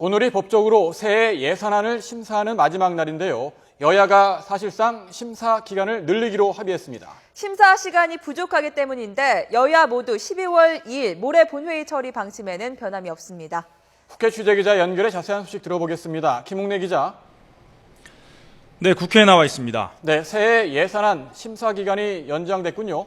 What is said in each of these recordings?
오늘이 법적으로 새해 예산안을 심사하는 마지막 날인데요. 여야가 사실상 심사 기간을 늘리기로 합의했습니다. 심사 시간이 부족하기 때문인데 여야 모두 12월 2일 모레 본회의 처리 방침에는 변함이 없습니다. 국회 취재기자 연결해 자세한 소식 들어보겠습니다. 김웅래 기자. 네, 국회에 나와 있습니다. 네, 새해 예산안 심사 기간이 연장됐군요.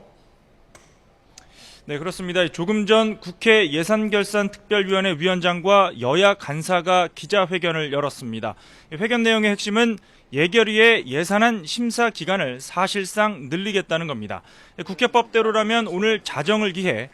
네, 그렇습니다. 조금 전 국회 예산결산특별위원회 위원장과 여야 간사가 기자회견을 열었습니다. 회견 내용의 핵심은 예결위의 예산안 심사 기간을 사실상 늘리겠다는 겁니다. 국회법대로라면 오늘 자정을 기해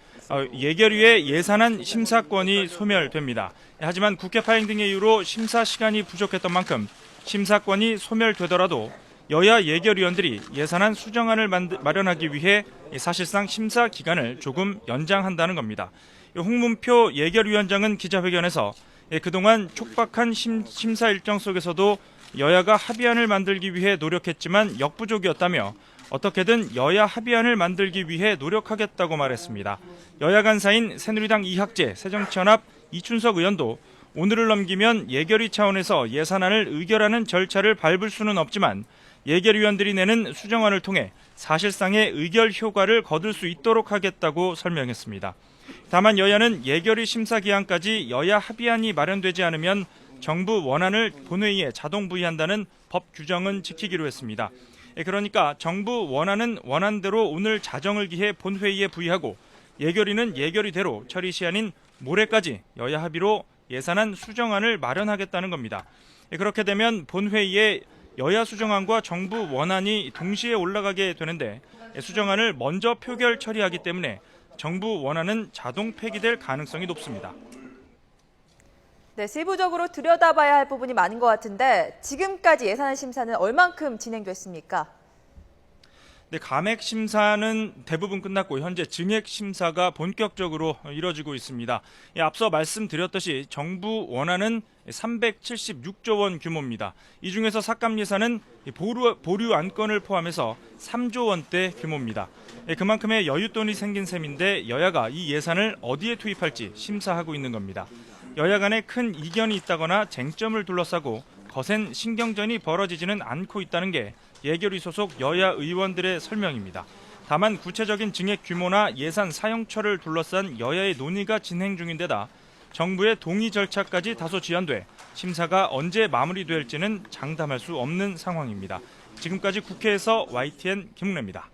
예결위의 예산안 심사권이 소멸됩니다. 하지만 국회 파행 등의 이유로 심사 시간이 부족했던 만큼 심사권이 소멸되더라도 여야 예결위원들이 예산안 수정안을 마련하기 위해 사실상 심사 기간을 조금 연장한다는 겁니다. 홍문표 예결위원장은 기자회견에서 그동안 촉박한 심사 일정 속에서도 여야가 합의안을 만들기 위해 노력했지만 역부족이었다며 어떻게든 여야 합의안을 만들기 위해 노력하겠다고 말했습니다. 여야 간사인 새누리당 이학재, 새정치연합 이춘석 의원도 오늘을 넘기면 예결위 차원에서 예산안을 의결하는 절차를 밟을 수는 없지만 예결위원들이 내는 수정안을 통해 사실상의 의결 효과를 거둘 수 있도록 하겠다고 설명했습니다. 다만 여야는 예결위 심사 기한까지 여야 합의안이 마련되지 않으면 정부 원안을 본회의에 자동 부의한다는 법 규정은 지키기로 했습니다. 그러니까 정부 원안은 원안대로 오늘 자정을 기해 본회의에 부의하고 예결위는 예결위대로 처리 시한인 모레까지 여야 합의로 예산안 수정안을 마련하겠다는 겁니다. 그렇게 되면 본회의에 여야 수정안과 정부 원안이 동시에 올라가게 되는데 수정안을 먼저 표결 처리하기 때문에 정부 원안은 자동 폐기될 가능성이 높습니다. 네, 세부적으로 들여다봐야 할 부분이 많은 것 같은데 지금까지 예산안 심사는 얼만큼 진행됐습니까? 네, 감액 심사는 대부분 끝났고 현재 증액 심사가 본격적으로 이뤄지고 있습니다. 앞서 말씀드렸듯이 정부 원안은 376조 원 규모입니다. 이 중에서 삭감 예산은 보류 안건을 포함해서 3조 원대 규모입니다. 그만큼의 여윳돈이 생긴 셈인데 여야가 이 예산을 어디에 투입할지 심사하고 있는 겁니다. 여야 간에 큰 이견이 있다거나 쟁점을 둘러싸고 거센 신경전이 벌어지지는 않고 있다는 게 예결위 소속 여야 의원들의 설명입니다. 다만 구체적인 증액 규모나 예산 사용처를 둘러싼 여야의 논의가 진행 중인데다 정부의 동의 절차까지 다소 지연돼 심사가 언제 마무리될지는 장담할 수 없는 상황입니다. 지금까지 국회에서 YTN 김웅래입니다.